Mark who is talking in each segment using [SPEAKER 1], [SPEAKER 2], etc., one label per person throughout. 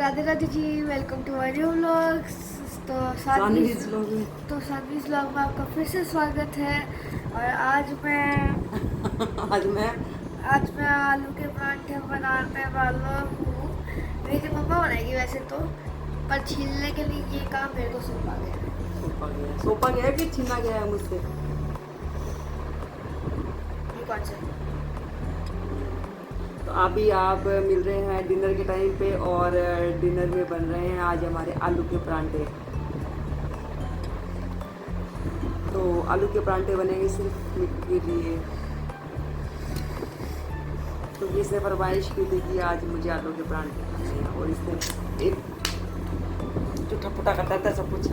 [SPEAKER 1] Radhe Radhe ji, welcome to my new vlogs. तो सानवीज vlog में आपका फिर से स्वागत है। और आज मैं आलू के पराठे बनाने वाला हूँ। मेरी मम्मा बनाएगी वैसे तो, पर छीलने के लिए ये काम मेरे को
[SPEAKER 2] सौंपा गया कि छीना गया है मुझसे।
[SPEAKER 1] ये कौन सा?
[SPEAKER 2] तो अभी आप मिल रहे हैं डिनर के टाइम पे और डिनर में बन रहे हैं आज हमारे आलू के परांठे। तो आलू के परांठे बनेंगे सिर्फ मिट्टी के लिए। तो इसने फरमाइश की थी कि आज मुझे आलू के परांठे खाने हैं और इसने एक चुट्टा पुट्टा करता था सब कुछ।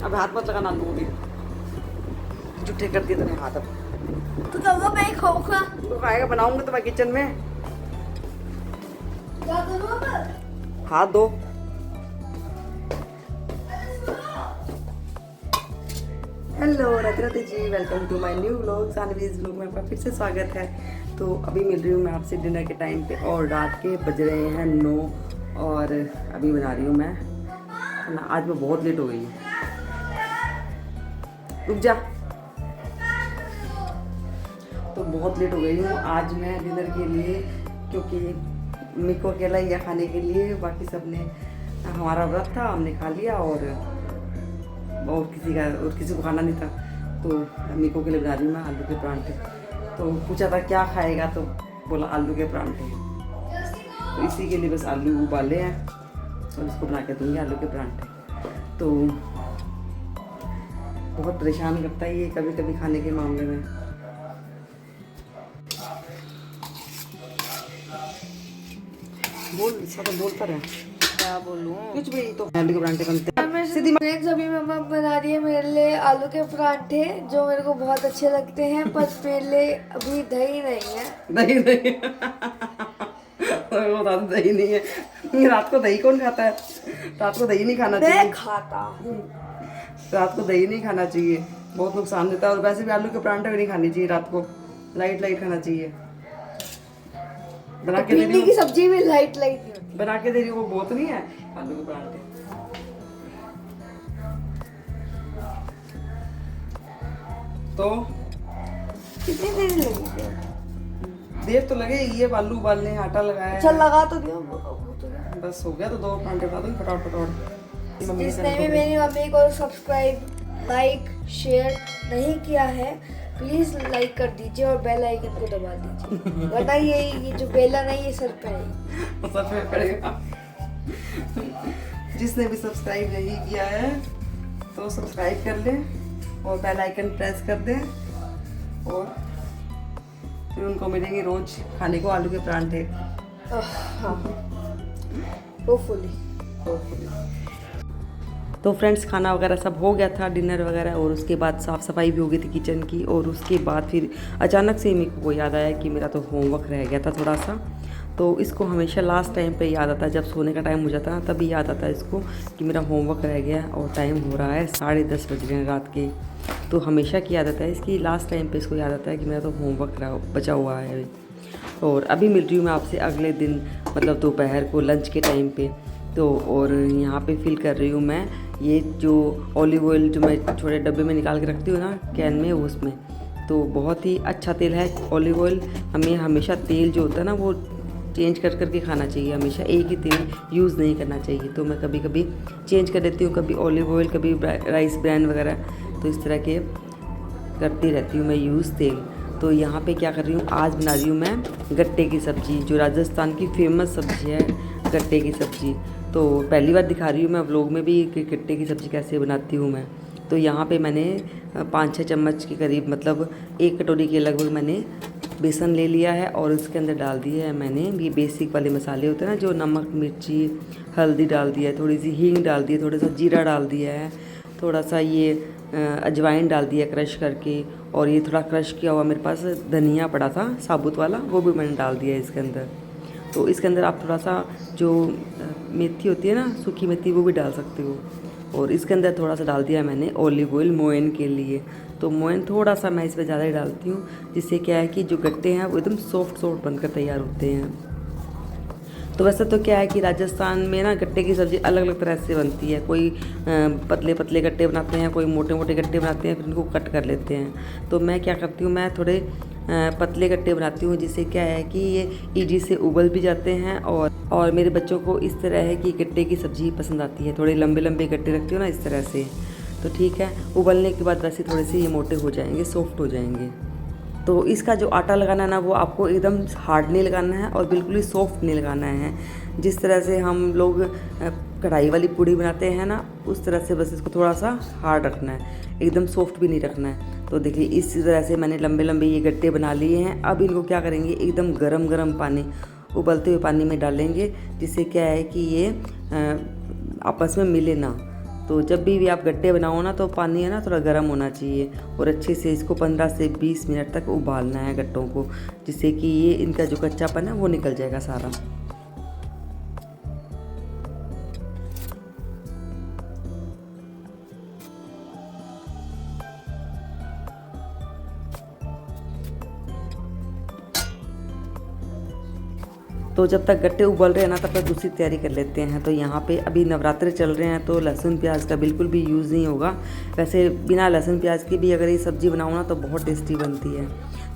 [SPEAKER 2] अब हाथ मत लगाना आलू भी जुट्ठे कर दिए तुमने हाथ। अब
[SPEAKER 1] तो क्या वो मैं खाऊंगा?
[SPEAKER 2] तो खाएगा, बनाऊंगा तो मैं किचन में।
[SPEAKER 1] क्या करूँ मैं?
[SPEAKER 2] हाथ दो। Hello Radhe Radhe ji, welcome to my new vlog. Saanvi's vlog में आपका फिर से स्वागत है। तो अभी मिल रही हूँ मैं आपसे डिनर के टाइम पे और रात के बज रहे हैं 9 और अभी बना रही हूँ मैं खाना। आज मैं बहुत लेट हो गई हूँ। रुक जा। तो बहुत लेट हो गई हूँ आज मैं डिनर के लिए, क्योंकि मेरे को अकेला ही खाने के लिए, बाकी सब ने हमारा व्रत था, हमने खा लिया और किसी को खाना नहीं था। तो मेरे को के लिए बना रही हूँ मैं आलू के परांठे। तो पूछा था क्या खाएगा, तो बोला आलू के परांठे। तो इसी के लिए बस आलू उबाले हैं और इसको बना के दूँगी आलू के परांठे। तो बहुत परेशान करता है ये कभी कभी खाने के मामले में। बोल, इसका तो बोलता रहे।
[SPEAKER 1] क्या बोलूं?
[SPEAKER 2] कुछ भी। तो आलू के परांठे बनते हैं।
[SPEAKER 1] फ्रेंड्स, अभी मम्मा बना रही है मेरे लिए आलू के परांठे, जो मेरे को बहुत अच्छे लगते हैं, पर मेरे लिए अभी दही नहीं है।
[SPEAKER 2] दही नहीं वो रात दही नहीं है। रात को दही कौन खाता है? रात को दही नहीं खाना चाहिए।
[SPEAKER 1] मैं खाता हूँ।
[SPEAKER 2] रात को दही नहीं खाना चाहिए, बहुत नुकसान देता है। और वैसे भी आलू के परांठे भी नहीं खानी चाहिए रात को, लाइट लाइट खाना चाहिए। बना के दे रही
[SPEAKER 1] की सब्जी भी लाइट लाइट नहीं होती।
[SPEAKER 2] बना के दे रही वो बहुत नहीं है आलू के परांठे। तो
[SPEAKER 1] कितनी देर लगेगी?
[SPEAKER 2] देर तो लगे, ये आलू उबालने आटा लगाया
[SPEAKER 1] अच्छा
[SPEAKER 2] है।
[SPEAKER 1] लगा तो दियो।
[SPEAKER 2] बस हो गया। तो 2 परांठे बना दूंगी फटाफट फटाफट।
[SPEAKER 1] जिसने भी मेरी मम्मी को सब्सक्राइब, लाइक, शेयर नहीं किया है, प्लीज लाइक कर दीजिए और बेल आइकन को दबा दीजिए, वरना ये जो बेला नहीं ये सर पे है।
[SPEAKER 2] सर पे पड़ेगा। जिसने भी सब्सक्राइब नहीं किया है तो सब्सक्राइब कर ले और बेल आइकन प्रेस कर दे, और फिर उनको मिलेंगे रोज खाने को आलू के परांठे।
[SPEAKER 1] हाँ, होपफुली।
[SPEAKER 2] तो फ्रेंड्स, खाना वगैरह सब हो गया था, डिनर वगैरह, और उसके बाद साफ़ सफाई भी हो गई थी किचन की। और उसके बाद फिर अचानक से मेरे को याद आया कि मेरा तो होमवर्क रह गया था थोड़ा सा। तो इसको हमेशा लास्ट टाइम पे याद आता है, जब सोने का टाइम हो जाता है तभी याद आता है इसको कि मेरा होमवर्क रह गया। और टाइम हो रहा है 10:30 बज गए रात के। तो हमेशा की आदत है इसकी, लास्ट टाइम पे इसको याद आता है कि मेरा तो होमवर्क बचा हुआ है। और अभी मिल रही हूँ मैं आपसे अगले दिन, मतलब दोपहर को लंच के टाइम पे। तो और यहाँ पे फिल कर रही हूँ मैं ये जो ऑलिव ऑयल जो मैं छोटे डब्बे में निकाल के रखती हूँ ना कैन में, उसमें। तो बहुत ही अच्छा तेल है ऑलिव ऑयल। हमें हमेशा तेल जो होता है ना वो चेंज कर करके खाना चाहिए, हमेशा एक ही तेल यूज़ नहीं करना चाहिए। तो मैं कभी कभी चेंज कर देती हूँ, कभी ऑलिव ऑयल, कभी राइस ब्रांड वगैरह। तो इस तरह के करती रहती हूँ मैं यूज़ तेल। तो यहाँ पे क्या कर रही हूँ, आज बना रही हूँ मैं गट्टे की सब्ज़ी, जो राजस्थान की फेमस सब्ज़ी है गट्टे की सब्ज़ी। तो पहली बार दिखा रही हूँ मैं व्लॉग में भी कि गट्टे की सब्ज़ी कैसे बनाती हूँ मैं। तो यहाँ पे मैंने 5-6 चम्मच के करीब, मतलब 1 कटोरी के लगभग मैंने बेसन ले लिया है और उसके अंदर डाल दिया है मैंने ये बेसिक वाले मसाले होते हैं ना, जो नमक, मिर्ची, हल्दी डाल दिया है, थोड़ी सी हींग डाल दी है, थोड़ा सा जीरा डाल दिया है, थोड़ा सा ये अजवाइन डाल दिया क्रश करके, और ये थोड़ा क्रश किया हुआ मेरे पास धनिया पड़ा था साबुत वाला, वो भी मैंने डाल दिया है इसके अंदर। तो इसके अंदर आप थोड़ा सा जो मेथी होती है ना, सूखी मेथी, वो भी डाल सकते हो। और इसके अंदर थोड़ा सा डाल दिया मैंने ऑलिव ऑयल मोयन के लिए। तो मोयन थोड़ा सा मैं इसमें ज़्यादा ही डालती हूँ, जिससे क्या है कि जो गट्टे हैं वो एकदम सॉफ्ट बनकर तैयार होते हैं। तो वैसे तो क्या है कि राजस्थान में ना गट्टे की सब्ज़ी अलग अलग तरह से बनती है। कोई पतले पतले गट्टे बनाते हैं, कोई मोटे मोटे गट्टे बनाते हैं, फिर उनको कट कर लेते हैं। तो मैं क्या करती हूँ, मैं थोड़े पतले गट्टे बनाती हूँ, जिससे क्या है कि ये ईजी से उबल भी जाते हैं और मेरे बच्चों को इस तरह है कि गट्टे की सब्ज़ी पसंद आती है। थोड़े लंबे लंबे गट्टे रखती हूँ ना इस तरह से, तो ठीक है। उबलने के बाद वैसे थोड़े से ये मोटे हो जाएंगे, सॉफ्ट हो जाएंगे। तो इसका जो आटा लगाना है ना, वो आपको एकदम हार्ड नहीं लगाना है और बिल्कुल ही सॉफ्ट नहीं लगाना है। जिस तरह से हम लोग कढ़ाई वाली पूड़ी बनाते हैं ना, उस तरह से बस इसको थोड़ा सा हार्ड रखना है, एकदम सॉफ्ट भी नहीं रखना है। तो देखिए इस तरह से मैंने लंबे लंबे ये गट्टे बना लिए हैं। अब इनको क्या करेंगे, एकदम गरम गरम पानी, उबलते हुए पानी में डालेंगे, जिससे क्या है कि ये आपस में मिले ना। तो जब भी आप गट्टे बनाओ ना, तो पानी है ना थोड़ा गर्म होना चाहिए और अच्छे से इसको 15 से 20 मिनट तक उबालना है गट्टों को, जिससे कि ये इनका जो कच्चापन है वो निकल जाएगा सारा। तो जब तक गट्टे उबल रहे हैं ना, तब तक दूसरी तैयारी कर लेते हैं। तो यहाँ पे अभी नवरात्रे चल रहे हैं, तो लहसुन प्याज का बिल्कुल भी यूज़ नहीं होगा। वैसे बिना लहसुन प्याज की भी अगर ये सब्ज़ी बनाऊँ ना, तो बहुत टेस्टी बनती है।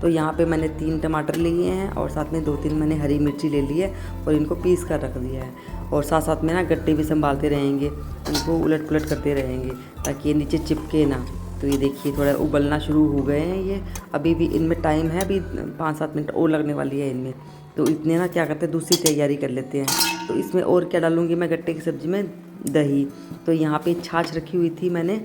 [SPEAKER 2] तो यहाँ पे मैंने 3 टमाटर लिए हैं और साथ में 2-3 मैंने हरी मिर्ची ले ली है और इनको पीस कर रख दिया है। और साथ साथ में ना गट्टे भी संभालते रहेंगे, इनको उलट पुलट करते रहेंगे ताकि ये नीचे चिपके ना। तो ये देखिए थोड़ा उबलना शुरू हो गए हैं ये। अभी भी इनमें टाइम है, अभी 5-7 मिनट और लगने वाली है इनमें। तो इतने ना क्या करते हैं, दूसरी तैयारी कर लेते हैं। तो इसमें और क्या डालूँगी मैं गट्टे की सब्ज़ी में, दही। तो यहाँ पे छाछ रखी हुई थी मैंने,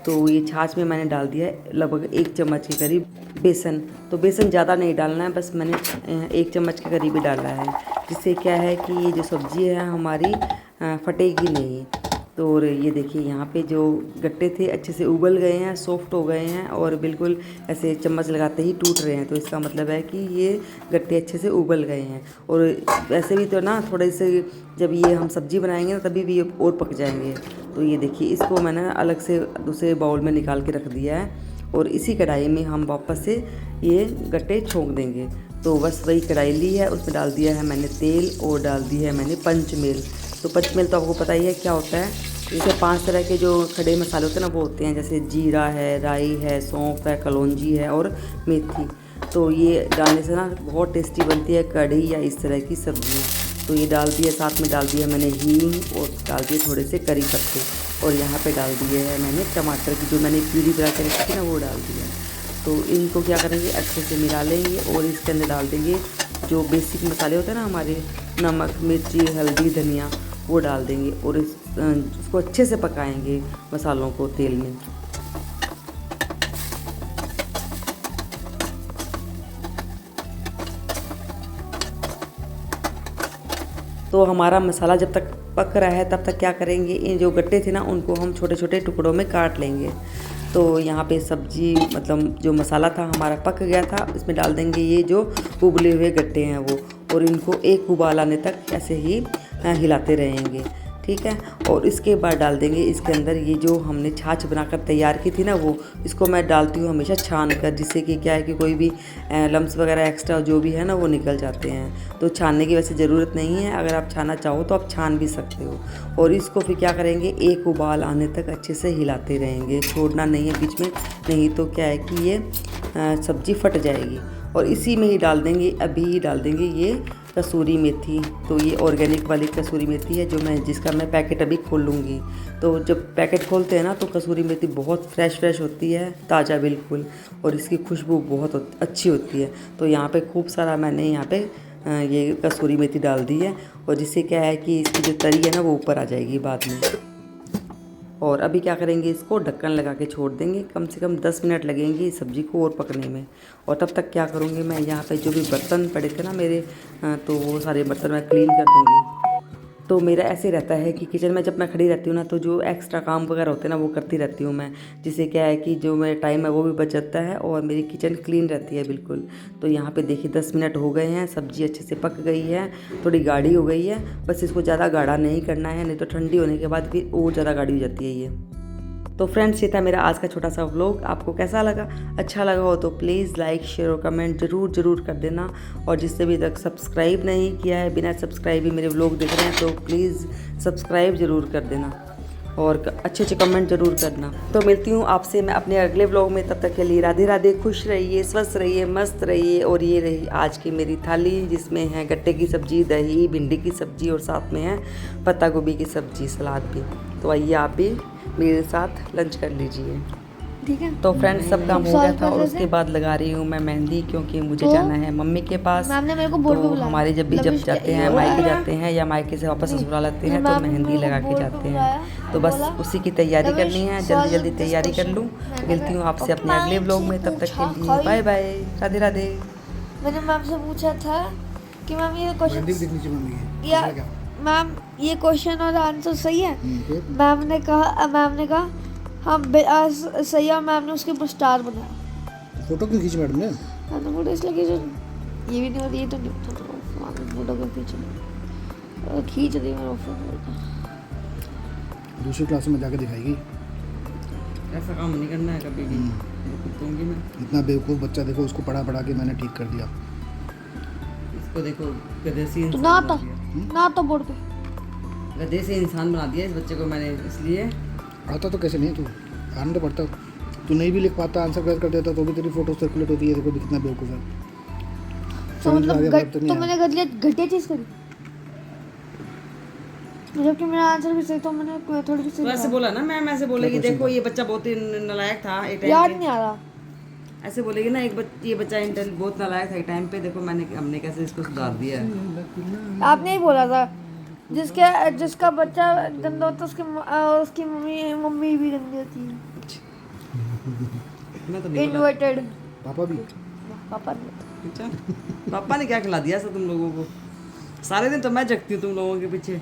[SPEAKER 2] तो ये छाछ में मैंने डाल दिया है लगभग 1 चम्मच के करीब बेसन। तो बेसन ज़्यादा नहीं डालना है, बस मैंने 1 चम्मच के करीब ही डाला है, जिससे क्या है कि ये जो सब्ज़ी है हमारी फटेगी नहीं। तो और ये देखिए यहाँ पे जो गट्टे थे अच्छे से उबल गए हैं, सॉफ्ट हो गए हैं और बिल्कुल ऐसे चम्मच लगाते ही टूट रहे हैं। तो इसका मतलब है कि ये गट्टे अच्छे से उबल गए हैं। और वैसे भी तो ना थोड़े से जब ये हम सब्ज़ी बनाएंगे ना, तभी भी ये और पक जाएंगे। तो ये देखिए इसको मैंने अलग से दूसरे बाउल में निकाल के रख दिया है और इसी कढ़ाई में हम वापस से ये गट्टे छोंक देंगे। तो बस वही कढ़ाई ली है, उसमें डाल दिया है मैंने तेल और डाल दी है मैंने पंचमेल। तो पंचमेल तो आपको पता ही है क्या होता है। जैसे 5 तरह के जो खड़े मसाले होते हैं ना, वो होते हैं, जैसे जीरा है, राई है, सौंफ है, कलौंजी है और मेथी। तो ये डालने से ना बहुत टेस्टी बनती है कढ़ी या इस तरह की सब्जियाँ। तो ये डाल दिए, साथ में डाल दिया मैंने हींग और डाल दिए थोड़े से करी पत्ते और यहाँ पे डाल दिए है मैंने टमाटर की जो मैंने प्यूरी बना के रखी थी ना, वो डाल दिया। तो इनको क्या करेंगे, अच्छे से मिला लेंगे और इसके अंदर डाल देंगे जो बेसिक मसाले होते हैं ना हमारे, नमक, मिर्ची, हल्दी, धनिया, वो डाल देंगे और इसको अच्छे से पकाएंगे मसालों को तेल में। तो हमारा मसाला जब तक पक रहा है, तब तक क्या करेंगे, ये जो गट्टे थे ना, उनको हम छोटे छोटे टुकड़ों में काट लेंगे। तो यहाँ पे सब्जी मतलब जो मसाला था हमारा पक गया था, इसमें डाल देंगे ये जो उबले हुए गट्टे हैं वो, और इनको एक उबाल आने तक ऐसे ही हिलाते रहेंगे, ठीक है। और इसके बाद डाल देंगे इसके अंदर ये जो हमने छाछ बनाकर तैयार की थी ना, वो इसको मैं डालती हूँ हमेशा छान कर, जिससे कि क्या है कि कोई भी लम्स वगैरह एक्स्ट्रा जो भी है ना, वो निकल जाते हैं। तो छानने की वैसे ज़रूरत नहीं है, अगर आप छाना चाहो तो आप छान भी सकते हो। और इसको फिर क्या करेंगे, एक उबाल आने तक अच्छे से हिलाते रहेंगे, छोड़ना नहीं है बीच में, नहीं तो क्या है कि ये सब्ज़ी फट जाएगी। और इसी में ही डाल देंगे, अभी डाल देंगे ये कसूरी मेथी। तो ये ऑर्गेनिक वाली कसूरी मेथी है, जो जिसका मैं पैकेट अभी खोलूँगी। तो जब पैकेट खोलते हैं ना, तो कसूरी मेथी बहुत फ्रेश होती है, ताज़ा बिल्कुल, और इसकी खुशबू बहुत अच्छी होती है। तो यहाँ पे खूब सारा मैंने यहाँ पे ये कसूरी मेथी डाल दी है, और जिससे क्या है कि इसकी जो तरी है ना, वो ऊपर आ जाएगी बाद में। और अभी क्या करेंगे, इसको ढक्कन लगा के छोड़ देंगे, कम से कम 10 मिनट लगेंगे इस सब्ज़ी को और पकने में। और तब तक क्या करूँगी, मैं यहाँ पे जो भी बर्तन पड़े थे ना मेरे, तो वो सारे बर्तन मैं क्लीन कर दूँगी। तो मेरा ऐसे रहता है कि किचन में जब मैं खड़ी रहती हूँ ना, तो जो एक्स्ट्रा काम वगैरह होते हैं ना, वो करती रहती हूँ मैं, जिससे क्या है कि जो मेरा टाइम है वो भी बच जाता है और मेरी किचन क्लीन रहती है बिल्कुल। तो यहाँ पे देखिए 10 मिनट हो गए हैं, सब्ज़ी अच्छे से पक गई है, थोड़ी गाढ़ी हो गई है। बस इसको ज़्यादा गाढ़ा नहीं करना है, नहीं तो ठंडी होने के बाद फिर और ज़्यादा गाढ़ी हो जाती है ये। तो फ्रेंड्स ये था मेरा आज का छोटा सा व्लॉग। आपको कैसा लगा? अच्छा लगा हो तो प्लीज़ लाइक शेयर और कमेंट ज़रूर कर देना। और जिसने भी तक सब्सक्राइब नहीं किया है, बिना सब्सक्राइब ही मेरे व्लॉग देख रहे हैं, तो प्लीज़ सब्सक्राइब ज़रूर कर देना और अच्छे कमेंट ज़रूर करना। तो मिलती हूँ आपसे मैं अपने अगले व्लॉग में। तब तक के लिए राधे राधे, खुश रहिए, स्वस्थ रहिए, मस्त रहिए। और ये रही आज की मेरी थाली, जिसमें है गट्टे की सब्ज़ी, दही, भिंडी की सब्ज़ी और साथ में है पत्ता गोभी की सब्ज़ी, सलाद भी। तो आइए आप भी मेरे साथ लंच कर लीजिए।
[SPEAKER 1] ठीक है।
[SPEAKER 2] तो फ्रेंड्स सब काम हो गया था और उसके बाद लगा रही हूँ मैं मेहंदी, क्योंकि मुझे जाना है मम्मी के पास।
[SPEAKER 1] मैम ने मेरे को बोर्ड पे
[SPEAKER 2] तो
[SPEAKER 1] बुलाया।
[SPEAKER 2] हमारे जब जाते हैं मायके जाते हैं या मायके से वापस ससुराल आते हैं तो मेहंदी लगा के जाते हैं। तो बस उसी की तैयारी करनी है, जल्दी तैयारी कर लूँ। मिलती हूँ आपसे अपने अगले व्लॉग में। तब तक के लिए बाय बाय, राधे राधे।
[SPEAKER 1] मैंने मैम से पूछा था कि मैम ये क्वेश्चन या मैम ये क्वेश्चन और आंसर सही है? मैम ने कहा हाँ सही है। मैम ने उसके ऊपर स्टार बनाया।
[SPEAKER 3] फोटो क्यों खींची मैडम ने?
[SPEAKER 1] मैंने फोटो इसलिए खींचा, ये भी नहीं होती, ये तो नहीं होता फोटो क्यों खींचना, खींच दी मैंने फोटो।
[SPEAKER 3] दूसरी क्लास में जाके दिखाएगी।
[SPEAKER 2] ऐसा काम नहीं करना है कभी भी, दूंगी मैं।
[SPEAKER 3] इतना बेवकूफ़ बच्चा देखो, उसको पढ़ा के मैंने ठीक कर दिया।
[SPEAKER 2] इसको देखो गधे से
[SPEAKER 1] तो ना तो बोर्ड पे
[SPEAKER 2] गधे से इंसान बना दिया इस बच्चे को मैंने, इसलिए।
[SPEAKER 3] आता तो कैसे नहीं, तू आना तो पड़ता। तू नहीं भी लिख पाता, आंसर गलत कर देता तो भी तेरी फोटो सर्कुलेट होती है। देखो कितना बेवकूफ़ है।
[SPEAKER 1] तो
[SPEAKER 3] समझ में आ गया बात
[SPEAKER 1] तो
[SPEAKER 3] नहीं
[SPEAKER 1] मैंने घटिया चीज़ करी, जबकि मेरा आंसर भी सही, तो मैंने थोड़ी सी
[SPEAKER 2] तो ऐसे बोला ना मैम, ऐसे बोलेगी देखो ये बच्चा बहुत ही नालायक था एक टाइम
[SPEAKER 1] याद
[SPEAKER 2] पे।
[SPEAKER 1] नहीं आ रहा।
[SPEAKER 2] ऐसे बोलेगी ना ये बच्चा इंटेल बहुत नालायक था एक टाइम पे, देखो हमने कैसे इसको सुधार दिया है।
[SPEAKER 1] आपने ही बोला था जिसका बच्चा गंदा होता है उसकी मम्मी भी गंदी होती है।
[SPEAKER 2] मैं तो नहीं बोला।
[SPEAKER 1] इन्वर्टेड।
[SPEAKER 3] पापा भी।
[SPEAKER 1] पापा नहीं।
[SPEAKER 2] अच्छा, पापा ने क्या खिला दिया ऐसा तुम लोगों को? सारे दिन तो मैं जगती हूँ तुम लोगों के पीछे।